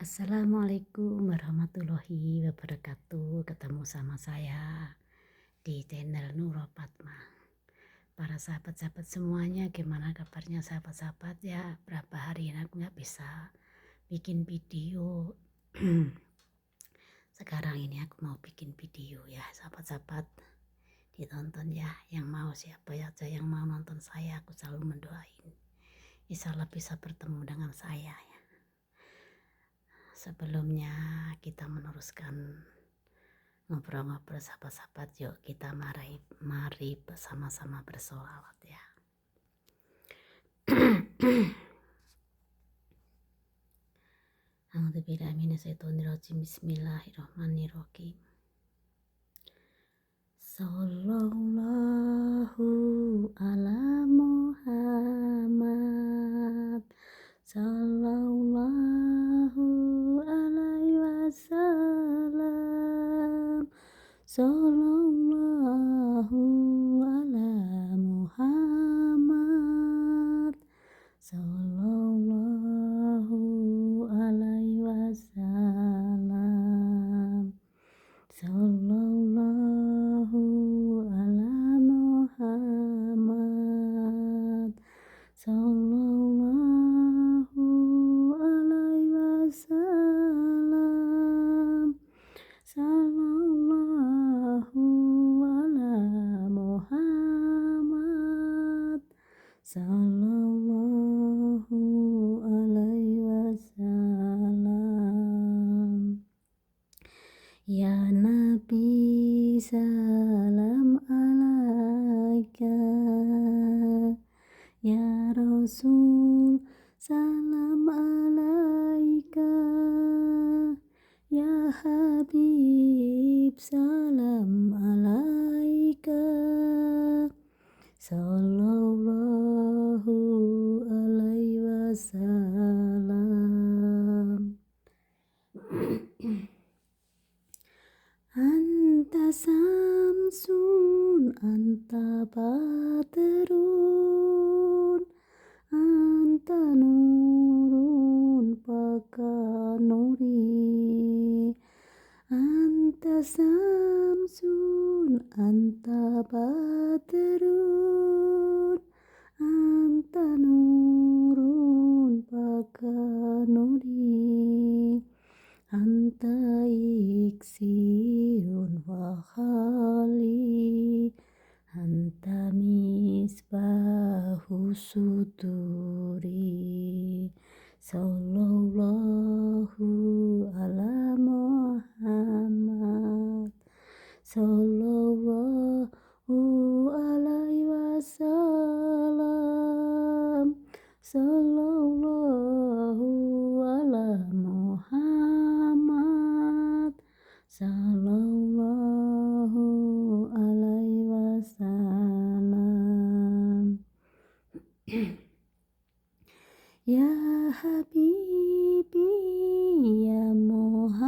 Assalamualaikum warahmatullahi wabarakatuh. Ketemu sama saya di channel Nurul Fatma. Para sahabat-sahabat semuanya, gimana kabarnya sahabat-sahabat ya? Berapa hari ini aku nggak bisa bikin video. Sekarang ini aku mau bikin video ya sahabat-sahabat. Ditonton ya, yang mau siapa aja yang mau nonton saya, aku selalu mendoain. Insya Allah bisa bertemu dengan saya ya. Sebelumnya kita meneruskan ngobrol-ngobrol sahabat-sahabat, yuk kita mari bersama-sama bersolawat ya. A'udzubillahiminasyaitonirrajim. Bismillahirrahmanirrahim. Sallallahu ala Muhammad, sallallahu alaihi wasallam, sallallahu ala Muhammad, sallallahu alaihi wasallam, sallallahu ala Muhammad, sallallahu alaihi wasallam, sallallahu ala Muhammad, sallallahu alaihi wasallam. Ya Nabi salam alaika, ya Rasul salam alaika, ya Habib salam alaika, sallallahu alaihi wasallam. Anta samsun, anta badrun, anta nurun baka nuri. Anta samsun, anta badrun, anta nurun baka nuri. Anta iksirun wa khali, anta misbahu suduri, sallallahu ala Muhammad, sallallahu alaihi wasallam, sallallahu ala Muhammad, sallallahu alaihi wasallam. Ya Habibi ya Muhammad,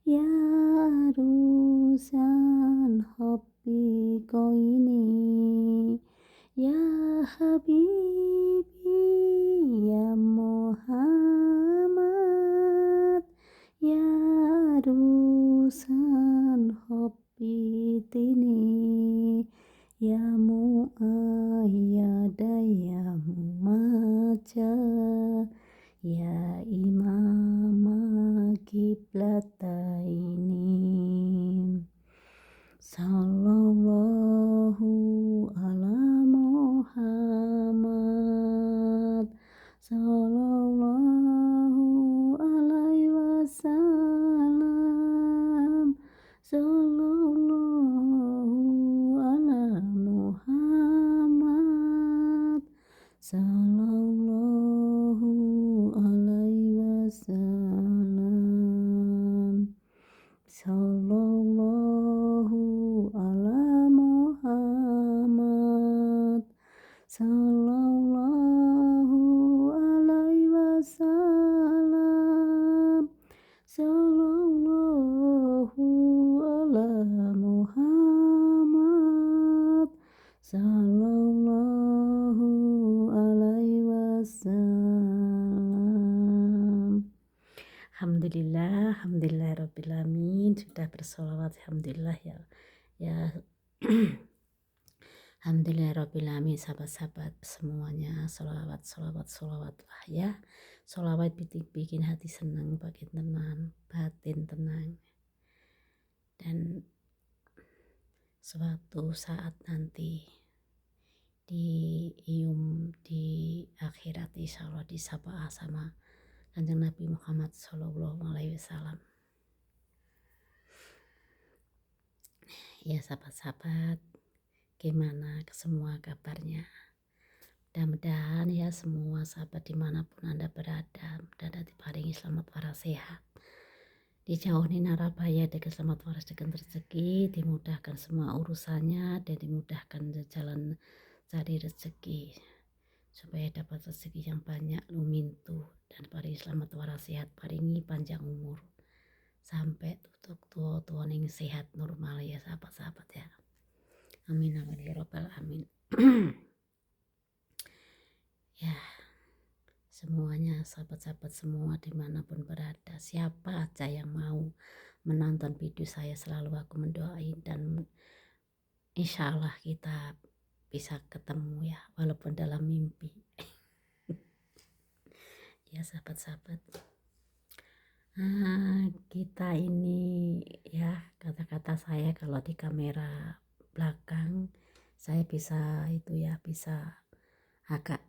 ya arusan hubbi koini, ya Habibi ya Muhammad, ya arusan hubbi tini, ya muayyada ya mumaja, ya imama kiblataini, sallallahu ala Muhammad, sallallahu alaihi wasallam, sallallahu ala Muhammad, sallallahu alaihi wasallam, sallallahu ala Muhammad, sallallahu alaihi wasallam, sallallahu ala Muhammad, sallallahu alaihi wasallam. Alhamdulillahirobbilalamin, sudah bersolawat, alhamdulillah ya. Ya, alhamdulillahirobbilalamin, sahabat-sahabat semuanya, solawat, solawat, solawat lah ya. Solawat bikin hati senang, bikin tenang, batin tenang. Dan suatu saat nanti di akhirat insyaallah disapa sama Kanjeng Nabi Muhammad SAW. Ya sahabat-sahabat, gimana semua kabarnya? Mudah-mudahan ya semua sahabat dimanapun Anda berada, dan diparingi selamat waras sehat, dijauhi nara bahaya, dengan selamat waras dengan rezeki, dimudahkan semua urusannya, dan dimudahkan jalan cari rezeki, supaya dapat rezeki yang banyak lumintu, dan paringi selamat waras sehat, paringi panjang umur sampai tutup tua ning sehat normal ya sahabat-sahabat ya. Amin amin ya robbal amin. Ya, semuanya sahabat-sahabat semua dimanapun berada, siapa aja yang mau menonton video saya, selalu aku mendoain, dan insya Allah kita bisa ketemu ya, walaupun dalam mimpi. Ya sahabat-sahabat, kita ini ya, kata-kata saya kalau di kamera belakang saya bisa bisa agak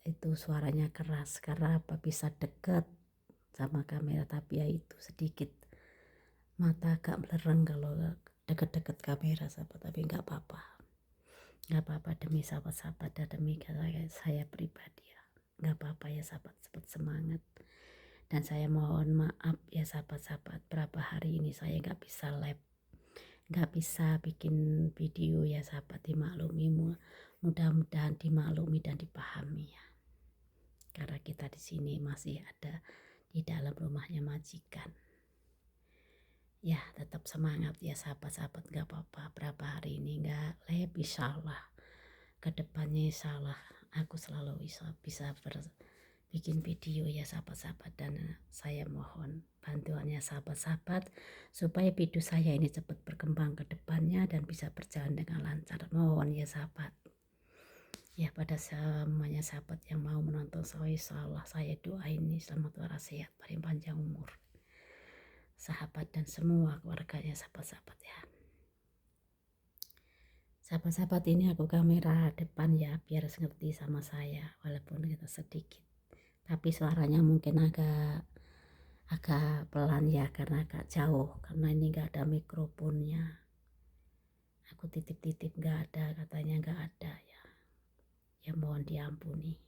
itu suaranya keras karena apa, bisa deket sama kamera, tapi ya itu sedikit mata agak melereng kalau deket-deket kamera sahabat, tapi nggak apa-apa demi sahabat-sahabat dan demi saya pribadi ya, nggak apa-apa ya sahabat-sahabat, semangat. Dan saya mohon maaf ya sahabat-sahabat, berapa hari ini saya nggak bisa live, nggak bisa bikin video ya sahabat, dimaklumi, mudah-mudahan dimaklumi dan dipahami ya, karena kita di sini masih ada di dalam rumahnya majikan. Ya tetap semangat ya sahabat-sahabat, nggak apa-apa berapa hari ini nggak live, insyaallah kedepannya insyaallah aku selalu bisa bikin video ya sahabat-sahabat. Dan saya mohon bantuannya sahabat-sahabat supaya video saya ini cepat berkembang ke depannya dan bisa berjalan dengan lancar, mohon ya sahabat. Ya, pada semuanya sahabat yang mau menonton saya, insyaallah saya doain nih selamat waras sehat, paling panjang umur sahabat dan semua keluarganya sahabat-sahabat ya. Sahabat-sahabat, ini aku kamera depan ya, biar ngerti sama saya, walaupun kita sedikit tapi suaranya mungkin agak pelan ya, karena agak jauh, karena ini gak ada mikrofonnya, aku titip-titip gak ada, katanya gak ada ya. Ya mohon diampuni,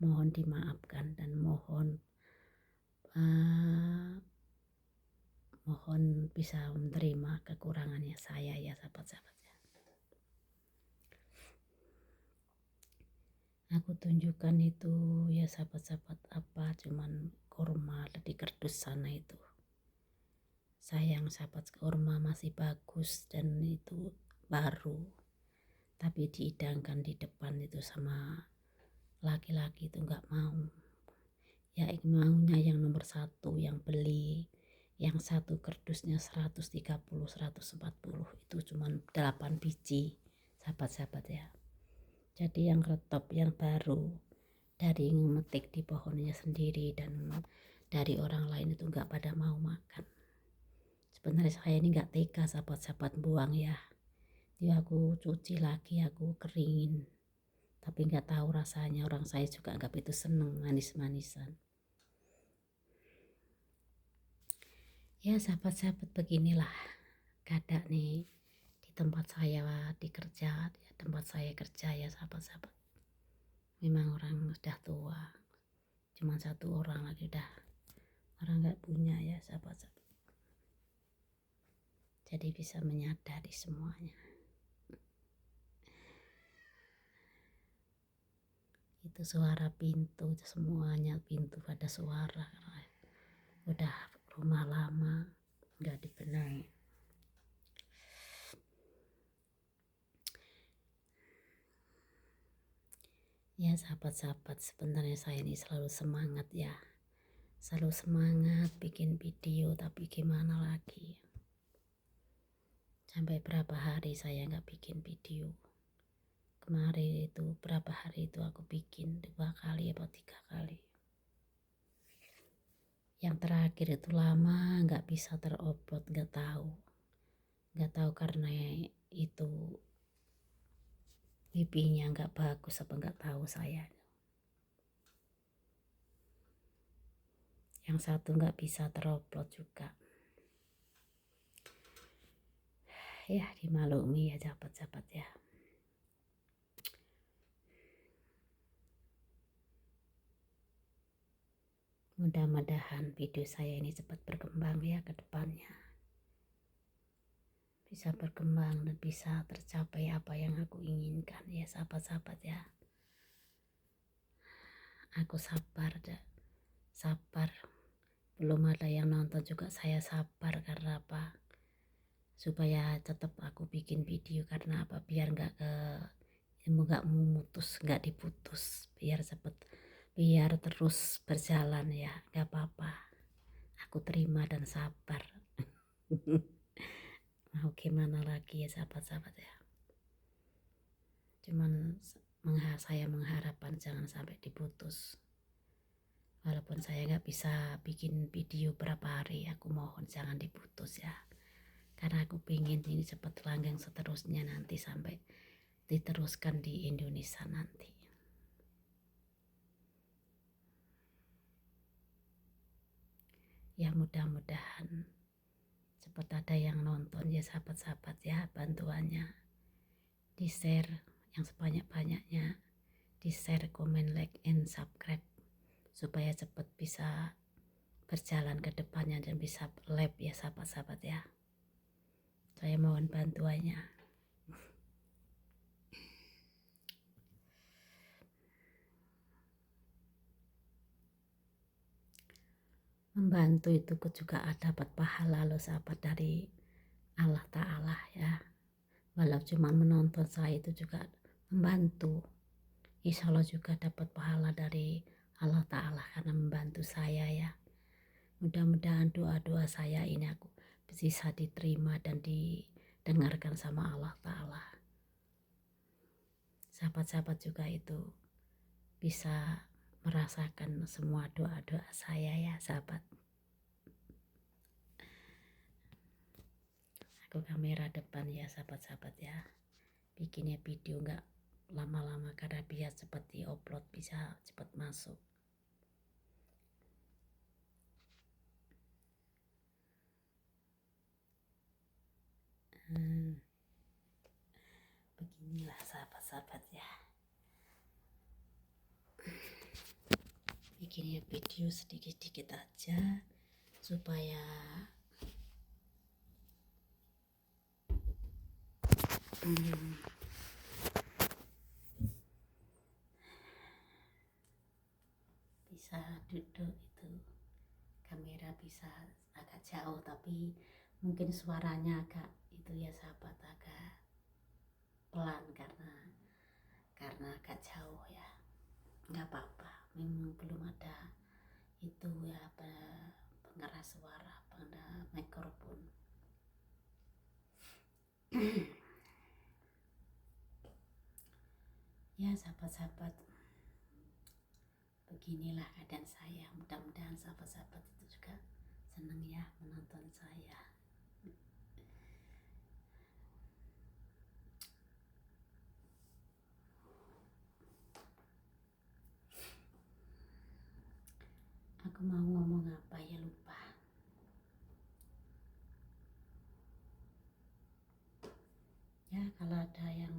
mohon dimaafkan, dan mohon bisa menerima kekurangannya saya ya sahabat-sahabat ya. Aku tunjukkan itu ya sahabat-sahabat, apa cuman kurma di kardus sana itu. Sayang sahabat, kurma masih bagus dan itu baru, tapi dihidangkan di depan itu sama laki-laki itu nggak mau ya, maunya yang nomor 1 yang beli, yang satu kardusnya 130 140, itu cuman 8 biji sahabat-sahabat ya. Jadi yang retop yang baru dari memetik di pohonnya sendiri dan dari orang lain itu nggak pada mau makan. Sebenarnya saya ini nggak tega sahabat-sahabat buang ya, dia aku cuci lagi, aku keringin, tapi nggak tahu rasanya, orang saya juga nggak begitu seneng manis-manisan ya sahabat-sahabat. Beginilah keadaan nih di tempat saya tempat saya kerja ya sahabat-sahabat. Memang orang sudah tua, cuma 1 orang lagi udah orang nggak punya ya sahabat-sahabat, jadi bisa menyadari semuanya. Itu suara pintu, semuanya pintu pada suara, udah rumah lama nggak dibenahi. Ya sahabat-sahabat, sebenarnya saya ini selalu semangat ya, selalu semangat bikin video, tapi gimana lagi, sampai berapa hari saya nggak bikin video. Kemarin itu berapa hari itu aku bikin 2 kali atau 3 kali. Yang terakhir itu lama nggak bisa terupload, nggak tahu karena itu wifi-nya nggak bagus apa nggak tahu saya. Yang satu nggak bisa terupload juga. Ya dimaklumi ya sahabat-sahabat ya. Mudah-mudahan video saya ini cepat berkembang ya ke depannya. Bisa berkembang dan bisa tercapai apa yang aku inginkan ya sahabat-sahabat ya. Aku sabar. Belum ada yang nonton juga saya sabar, karena apa? Supaya tetap aku bikin video, karena apa? Biar nggak memutus, nggak diputus, biar terus berjalan ya, nggak apa-apa. Aku terima dan sabar. Mau gimana lagi ya sahabat-sahabat ya. Cuman saya mengharapkan jangan sampai diputus. Walaupun saya nggak bisa bikin video berapa hari, aku mohon jangan diputus ya. Karena aku pengen ini cepat langgeng seterusnya nanti sampai diteruskan di Indonesia nanti. Ya mudah-mudahan cepat ada yang nonton ya sahabat-sahabat ya. Bantuannya di share yang sebanyak-banyaknya, di share, komen, like, and subscribe, supaya cepat bisa berjalan ke depannya dan bisa live ya sahabat-sahabat ya. Saya mohon bantuannya. Membantu itu juga dapat pahala loh sahabat dari Allah Ta'ala ya. Walau cuma menonton saya itu juga membantu. Insya Allah juga dapat pahala dari Allah Ta'ala karena membantu saya ya. Mudah-mudahan doa-doa saya ini aku bisa diterima dan didengarkan sama Allah Ta'ala. Sahabat-sahabat juga itu bisa merasakan semua doa-doa saya ya sahabat. Aku kamera depan ya sahabat-sahabat ya. Bikinnya video nggak lama-lama karena biar cepat diupload, bisa cepat masuk. Beginilah sahabat-sahabat ya. Bikinnya video sedikit-sedikit aja supaya bisa duduk itu kamera bisa agak jauh, tapi mungkin suaranya agak itu ya sahabat, agak pelan karena agak jauh ya. Nggak apa-apa, memang belum ada itu ya pengeras suara, mikrofon. Ya sahabat-sahabat, beginilah keadaan saya. Mudah-mudahan sahabat-sahabat itu juga senang ya menonton saya. Aku mau ngomong apa ya lupa. Ya kalau ada yang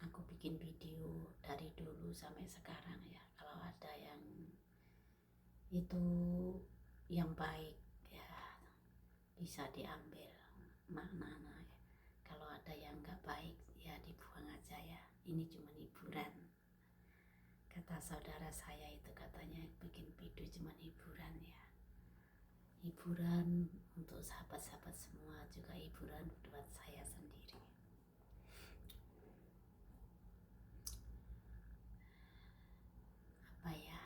aku bikin video dari dulu sampai sekarang ya, kalau ada yang itu yang baik ya bisa diambil maknanya. Kalau ada yang gak baik ya dibuang aja ya. Ini cuma hiburan. Kata saudara saya itu katanya bikin video cuma hiburan ya. Hiburan untuk sahabat-sahabat semua, juga hiburan buat saya sendiri. Apa ya?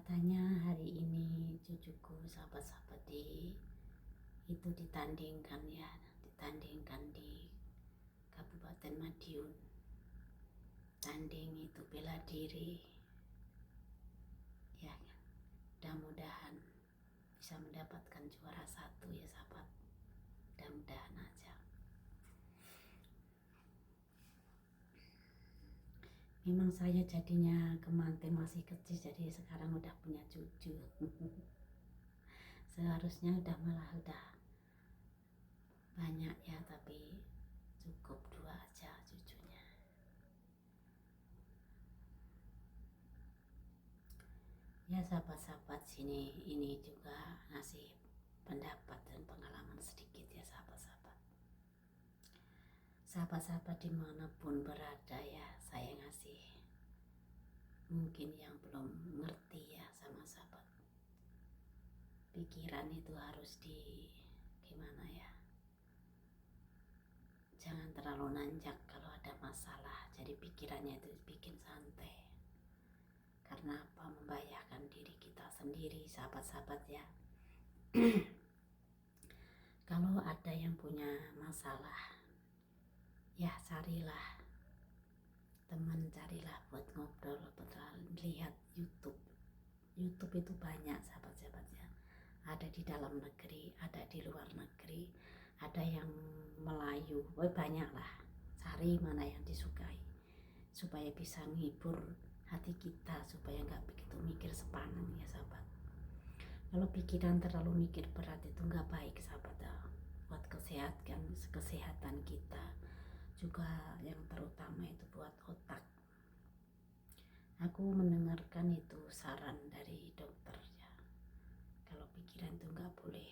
Katanya hari ini cucuku sahabat-sahabat itu ditandingkan di Kabupaten Madiun. Tanding itu bela diri, ya kan? Mudah-mudahan bisa mendapatkan juara 1 ya sahabat. Mudah-mudahan aja. Memang saya jadinya kemarin masih kecil, jadi sekarang udah punya cucu. Seharusnya udah banyak ya, tapi cukup 2 aja cucunya. Ya sahabat-sahabat, ini juga ngasih pendapat dan pengalaman sedikit ya sahabat-sahabat. Sahabat-sahabat dimanapun berada ya, saya ngasih mungkin yang belum ngerti ya sama sahabat. Pikiran itu harus gimana ya, jangan terlalu nanjak kalau ada masalah. Jadi pikirannya itu bikin santai. Karena apa? Membahayakan diri kita sendiri sahabat-sahabat ya. Kalau ada yang punya masalah, ya carilah teman, carilah buat ngobrol, lihat YouTube. YouTube itu banyak sahabat-sahabat ya. Ada di dalam negeri, ada di luar negeri, ada yang Melayu, banyak lah. Cari mana yang disukai supaya bisa menghibur hati kita, supaya nggak begitu mikir sepaneng ya sahabat. Kalau pikiran terlalu mikir berat itu nggak baik sahabat ya. Buat kesehatan kita juga, yang terutama itu buat otak. Aku mendengarkan itu saran dari dokter ya, kalau pikiran itu nggak boleh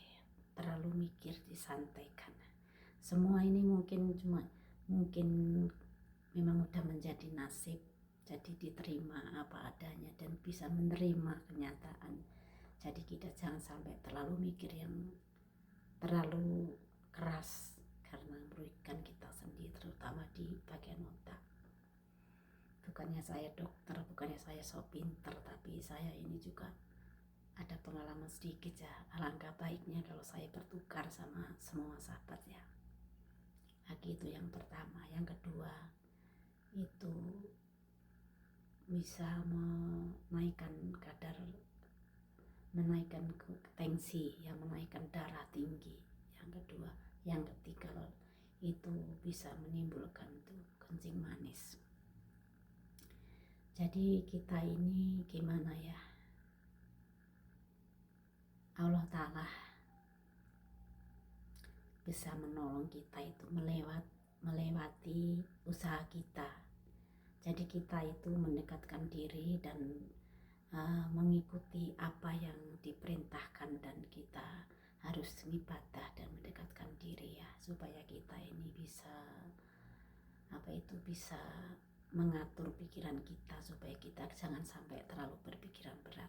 terlalu mikir, disantaikan. Semua ini mungkin memang udah menjadi nasib, jadi diterima apa adanya dan bisa menerima kenyataan. Jadi kita jangan sampai terlalu mikir yang terlalu keras, karena merugikan kita sendiri, terutama di bagian otak. Bukannya saya dokter, bukannya saya sok pinter, tapi saya ini juga ada pengalaman sedikit ya. Alangkah baiknya kalau saya bertukar sama semua sahabat ya. Lagi itu yang pertama. Yang kedua itu bisa menaikkan tensi, yang menaikkan darah tinggi. Yang kedua, yang ketiga itu bisa menimbulkan tuh kencing manis. Jadi kita ini gimana ya, Allah Ta'ala bisa menolong kita itu melewati usaha kita. Jadi kita itu mendekatkan diri dan mengikuti apa yang diperintahkan, dan kita harus ibadah dan mendekatkan diri ya, supaya kita ini bisa mengatur pikiran kita, supaya kita jangan sampai terlalu berpikiran berat.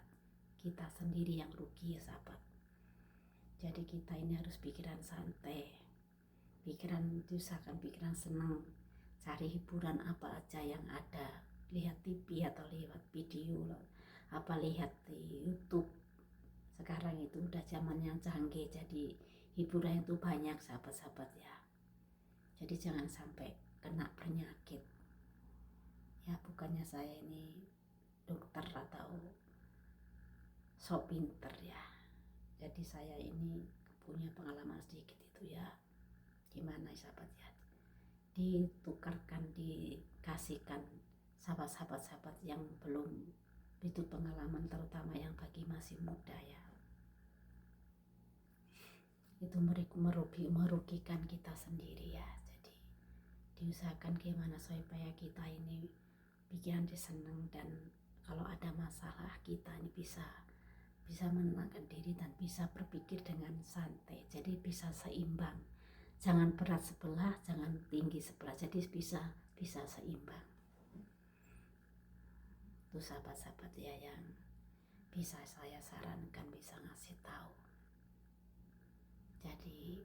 Kita sendiri yang rugi ya sahabat. Jadi kita ini harus pikiran santai, pikiran usahakan pikiran senang, cari hiburan apa aja yang ada, lihat TV atau lihat video lihat di YouTube. Sekarang itu udah zaman yang canggih, jadi hiburan itu banyak sahabat-sahabat ya. Jadi jangan sampai kena penyakit ya. Bukannya saya ini dokter atau sok pinter ya, jadi saya ini punya pengalaman sedikit itu ya. Gimana sahabat ya, dikasihkan sahabat-sahabat yang belum itu pengalaman, terutama yang bagi masih muda ya. Itu merugikan kita sendiri ya. Jadi diusahakan gimana supaya kita ini pikiran diseneng, dan kalau ada masalah kita ini bisa menenangkan diri dan bisa berpikir dengan santai. Jadi bisa seimbang, jangan berat sebelah, jangan tinggi sebelah, jadi bisa seimbang. Itu sahabat-sahabat ya yang bisa saya sarankan, bisa ngasih tahu. Jadi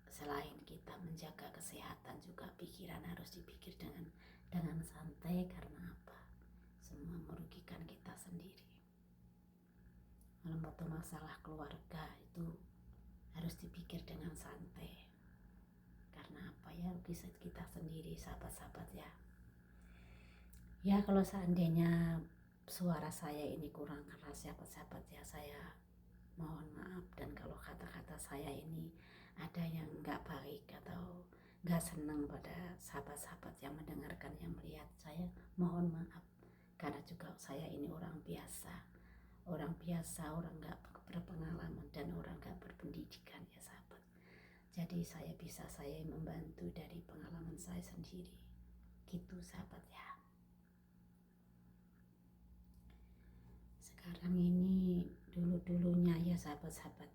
selain kita menjaga kesehatan, juga pikiran harus dipikir dengan santai. Karena apa? Semua merugikan kita sendiri. Kalau masalah keluarga itu harus dipikir dengan santai. Karena apa ya, bisa kita sendiri sahabat-sahabat ya. Ya kalau seandainya suara saya ini kurang keras sahabat-sahabat ya, saya mohon maaf. Dan kalau kata-kata saya ini ada yang gak baik atau gak senang pada sahabat-sahabat yang mendengarkan, yang melihat, saya mohon maaf. Karena juga saya ini orang biasa, orang gak berpengalaman dan orang gak berpendidikan ya sahabat. Jadi saya membantu dari pengalaman saya sendiri gitu sahabat ya. Sekarang ini dulunya ya sahabat-sahabat,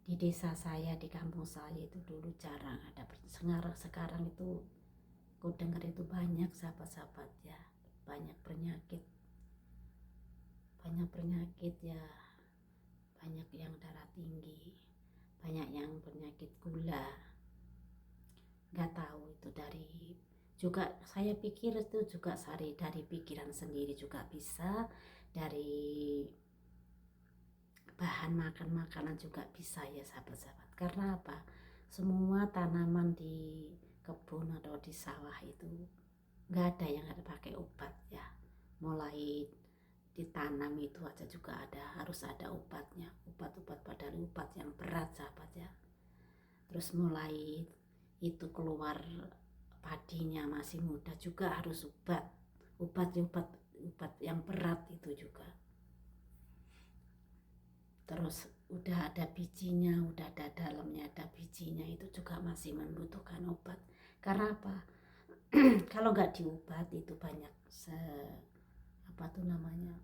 di desa saya, di kampung saya itu dulu jarang ada. Sekarang itu aku dengar itu banyak sahabat-sahabat ya, banyak penyakit ya, banyak yang darah tinggi, banyak yang penyakit gula. Gak tahu itu juga saya pikir itu juga dari pikiran sendiri juga bisa, dari bahan makanan juga bisa ya sahabat-sahabat. Karena apa? Semua tanaman di kebun atau di sawah itu gak ada yang ada pakai obat ya. Mulai ditanam itu aja juga harus ada obatnya, obat-obat, padahal obat yang berat sahabat ya. Terus mulai itu keluar padinya masih muda juga harus obat yang berat itu juga. Terus udah ada bijinya, udah ada dalamnya, ada bijinya, itu juga masih membutuhkan obat. Karena apa? Kalau nggak diobat itu banyak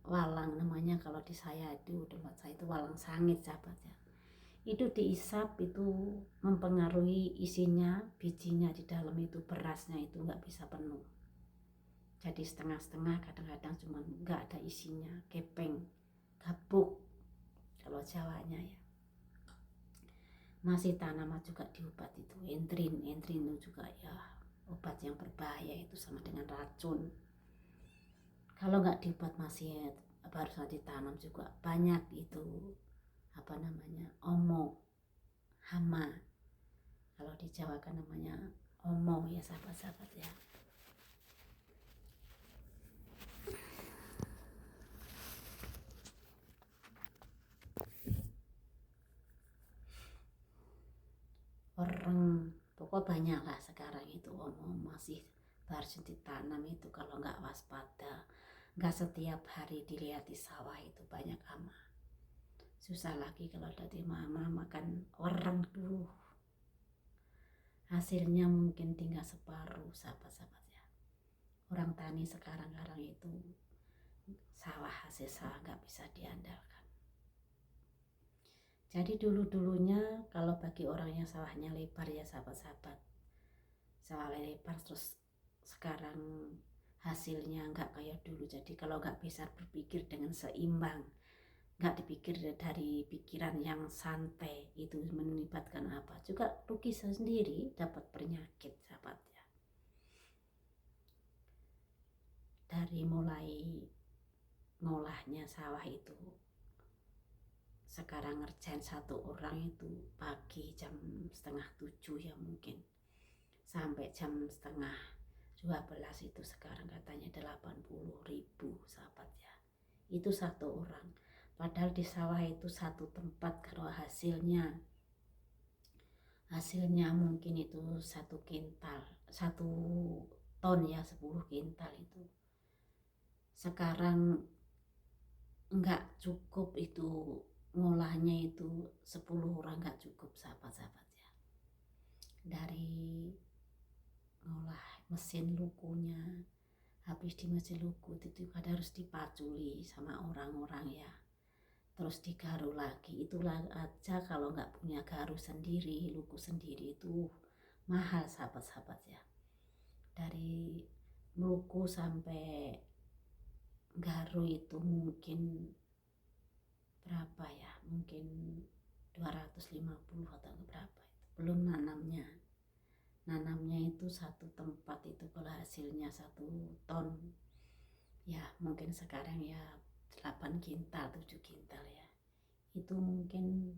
walang namanya, kalau di saya itu tempat saya itu walang sangit sahabat ya. Itu diisap itu mempengaruhi isinya, bijinya di dalam itu, berasnya itu nggak bisa penuh. Jadi setengah-setengah, kadang-kadang cuma nggak ada isinya, kepeng, gabuk kalau Jawanya ya. Masih tanaman juga diobat itu, entrin itu juga ya obat yang berbahaya, itu sama dengan racun. Kalau nggak diobat masih harus ditanam juga banyak itu omo, hama. Kalau di Jawa kan namanya omo ya sahabat-sahabat ya. Orang pokok banyak lah sekarang itu omo masih harus ditanam itu. Kalau nggak waspada, nggak setiap hari dilihat di sawah itu banyak hama. Susah lagi kalau dari mama makan orang dulu, hasilnya mungkin tinggal separuh sahabat-sahabat ya. Orang tani sekarang itu hasil sawah nggak bisa diandalkan. Jadi dulunya kalau bagi orang yang sawahnya lebar ya sahabat-sahabat, sawah lebar, terus sekarang hasilnya nggak kayak dulu. Jadi kalau nggak bisa berpikir dengan seimbang, nggak dipikir dari pikiran yang santai, itu melibatkan apa juga rugi sendiri, dapat penyakit sahabat ya. Dari mulai ngolahnya sawah itu, sekarang ngerjain satu orang itu pagi jam 6:30 ya mungkin, sampai jam 11:30 itu sekarang katanya 80.000 sahabat ya. Itu satu orang. Padahal di sawah itu satu tempat, kalau hasilnya mungkin itu 1 ton ya, 10 kintal itu. Sekarang nggak cukup itu ngolahnya, itu 10 orang nggak cukup sahabat-sahabat ya. Dari ngolah mesin lukunya, habis di mesin luku itu harus dipaculi sama orang-orang ya, terus digaru lagi. Itulah aja kalau nggak punya garu sendiri, luku sendiri, itu mahal sahabat-sahabat ya. Dari meluku sampai garu itu mungkin berapa ya, mungkin 250 atau berapa itu, belum nanamnya itu satu tempat itu kalau hasilnya 1 ton ya mungkin sekarang ya 8 kintal 7 kintal ya, itu mungkin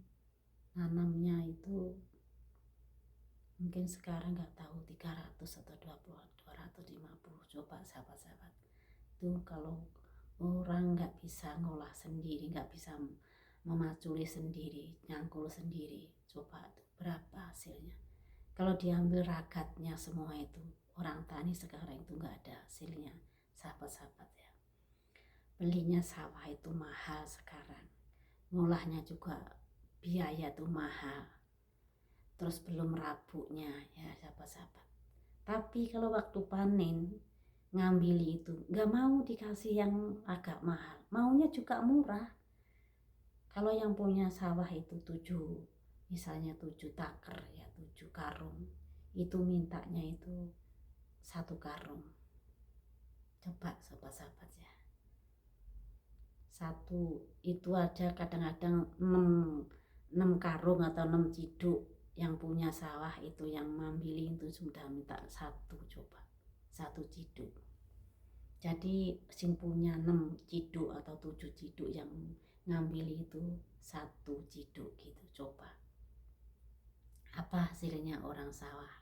nanamnya itu mungkin sekarang nggak tahu 300 atau 250. Coba sahabat-sahabat, itu kalau orang nggak bisa ngolah sendiri, nggak bisa memaculi sendiri, nyangkul sendiri, coba tuh berapa hasilnya. Kalau diambil ragatnya semua itu, orang tani sekarang itu nggak ada hasilnya sahabat-sahabat ya. Belinya sawah itu mahal sekarang, ngolahnya juga biaya tuh mahal, terus belum rabuknya ya sahabat-sahabat. Tapi kalau waktu panen ngambil itu nggak mau dikasih yang agak mahal, maunya juga murah. Kalau yang punya sawah itu 7, misalnya 7 taker ya, 7 karung, itu mintanya itu 1 karung. Coba sahabat-sahabat ya, satu itu ada kadang-kadang 6 karung atau 6 ciduk. Yang punya sawah itu yang ngambilin itu sudah minta 1, coba 1 ciduk. Jadi sing punya 6 ciduk atau 7 ciduk yang ngambil itu 1 ciduk gitu. Coba apa hasilnya orang sawah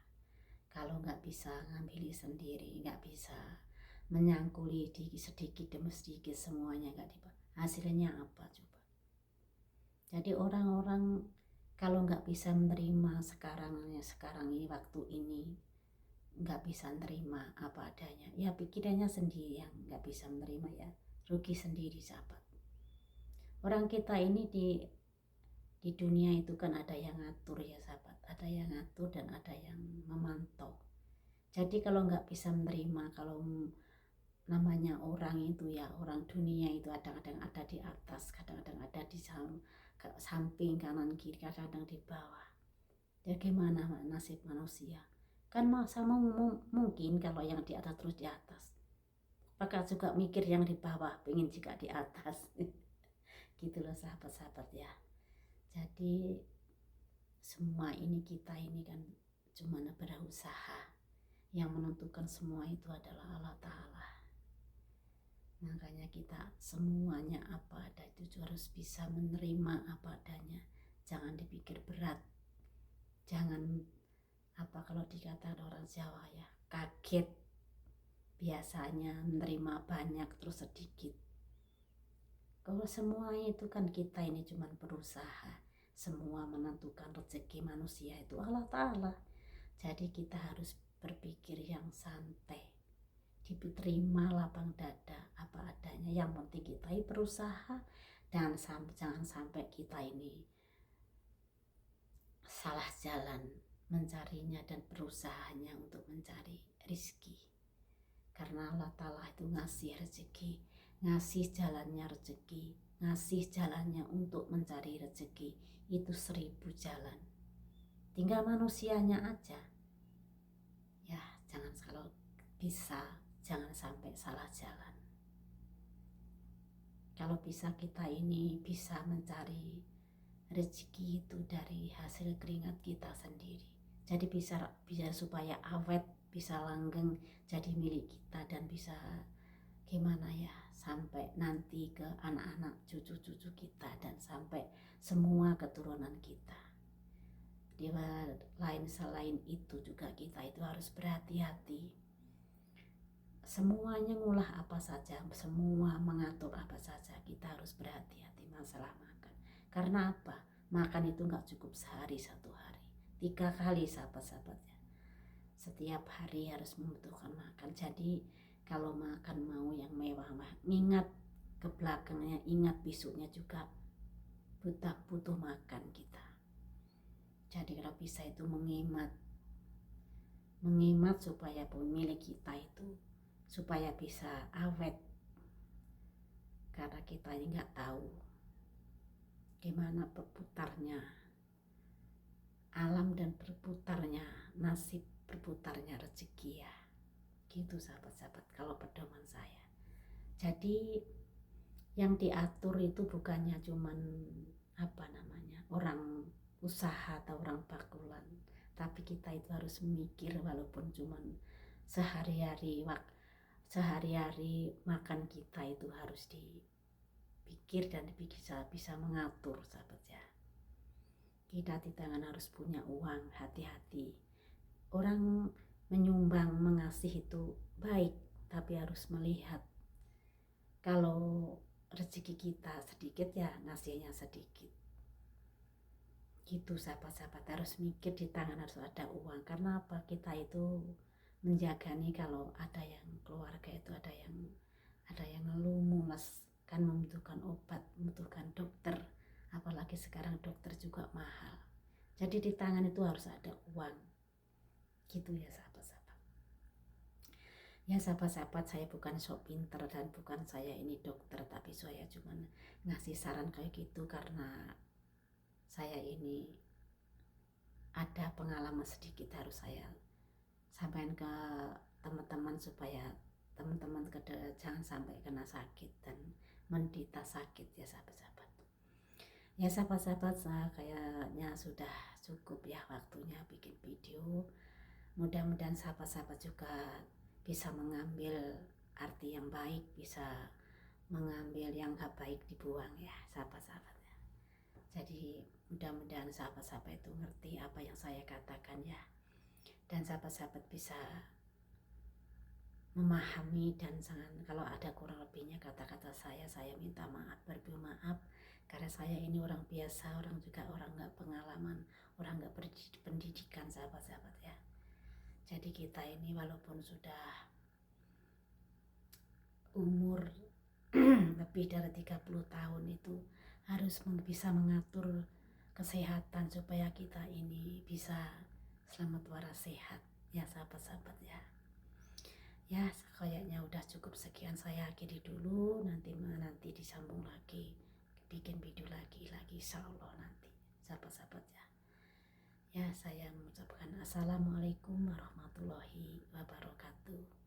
kalau nggak bisa ngambil sendiri, nggak bisa menyangkuli sedikit demi sedikit semuanya, nggak dipakai, hasilnya apa coba. Jadi orang-orang kalau nggak bisa menerima sekarang ini, waktu ini nggak bisa menerima apa adanya, ya pikirannya sendiri yang nggak bisa menerima ya rugi sendiri sahabat. Orang kita ini di dunia itu kan ada yang ngatur ya sahabat, ada yang ngatur dan ada yang memantau. Jadi kalau nggak bisa menerima, kalau namanya orang itu ya, orang dunia itu kadang-kadang ada di atas, kadang-kadang ada di samping kanan kiri, kadang-kadang di bawah. Ya gimana nasib manusia? Kan masa mungkin kalau yang di atas terus di atas, apakah juga mikir yang di bawah pengen juga di atas. Gitu loh sahabat-sahabat ya. Jadi semua ini kita ini kan cuma berusaha, yang menentukan semua itu adalah Allah Ta'ala. Makanya kita semuanya apa ada itu harus bisa menerima apa adanya, jangan dipikir berat, jangan apa kalau dikatakan orang Jawa ya, kaget biasanya menerima banyak terus sedikit. Kalau semua itu kan kita ini cuma berusaha, semua menentukan rezeki manusia itu Allah Ta'ala. Jadi kita harus berpikir yang santai, diterima lapang dada apa adanya, yang penting kita berusaha dan jangan sampai kita ini salah jalan mencarinya dan berusahanya untuk mencari rezeki. Karena Allah Ta'ala itu ngasih rezeki, ngasih jalannya rezeki, ngasih jalannya untuk mencari rezeki itu 1000 jalan, tinggal manusianya aja ya. Jangan, kalau bisa jangan sampai salah jalan. Kalau bisa kita ini bisa mencari rezeki itu dari hasil keringat kita sendiri, jadi bisa supaya awet, bisa langgeng jadi milik kita, dan bisa gimana ya sampai nanti ke anak-anak cucu-cucu kita dan sampai semua keturunan kita. Di lain selain itu juga kita itu harus berhati-hati, semuanya ngulah apa saja, semua mengatur apa saja, kita harus berhati-hati masalah makan. Karena apa? Makan itu gak cukup sehari, 1 hari, 3 kali sahabat-sahabatnya. Setiap hari harus membutuhkan makan. Jadi kalau makan mau yang mewah, ingat ke belakangnya, ingat besoknya juga butuh makan kita. Jadi kalau bisa itu menghemat supaya pemilik kita itu supaya bisa awet, karena kita ini nggak tahu gimana berputarnya alam dan berputarnya nasib, berputarnya rezeki ya. Gitu sahabat-sahabat kalau pedoman saya. Jadi yang diatur itu bukannya cuman apa namanya orang usaha atau orang bakulan, tapi kita itu harus memikir, walaupun cuman sehari-hari makan kita itu harus pikir dan bisa mengatur, sahabat ya. Kita di tangan harus punya uang, hati-hati. Orang menyumbang, mengasih itu baik, tapi harus melihat kalau rezeki kita sedikit ya ngasihnya sedikit. Gitu sahabat-sahabat, harus mikir di tangan harus ada uang. Karena apa? Kita itu menjaga nih, kalau ada yang keluarga itu ada yang ngeluh mules kan, membutuhkan obat, membutuhkan dokter, apalagi sekarang dokter juga mahal. Jadi di tangan itu harus ada uang. Gitu ya sahabat-sahabat. Ya sahabat-sahabat, saya bukan sok pinter dan bukan saya ini dokter, tapi saya cuma ngasih saran kayak gitu karena saya ini ada pengalaman sedikit, harus saya sampaikan ke teman-teman supaya teman-teman jangan sampai kena sakit dan menderita sakit ya sahabat-sahabat. Ya sahabat-sahabat, kayaknya sudah cukup ya waktunya bikin video. Mudah-mudahan sahabat-sahabat juga bisa mengambil arti yang baik, bisa mengambil yang gak baik dibuang ya sahabat-sahabat. Jadi mudah-mudahan sahabat-sahabat itu ngerti apa yang saya katakan ya, dan sahabat-sahabat bisa memahami. Dan kalau ada kurang lebihnya kata-kata saya minta maaf, maaf, karena saya ini orang biasa, orang juga orang gak pengalaman, orang gak pendidikan sahabat-sahabat ya. Jadi kita ini walaupun sudah umur lebih dari 30 tahun itu harus bisa mengatur kesehatan supaya kita ini bisa selamat waras sehat ya sahabat-sahabat ya. Ya kayaknya udah cukup sekian, saya akhiri dulu, nanti disambung lagi, bikin video lagi insya Allah nanti sahabat-sahabat ya. Ya saya mengucapkan assalamualaikum warahmatullahi wabarakatuh.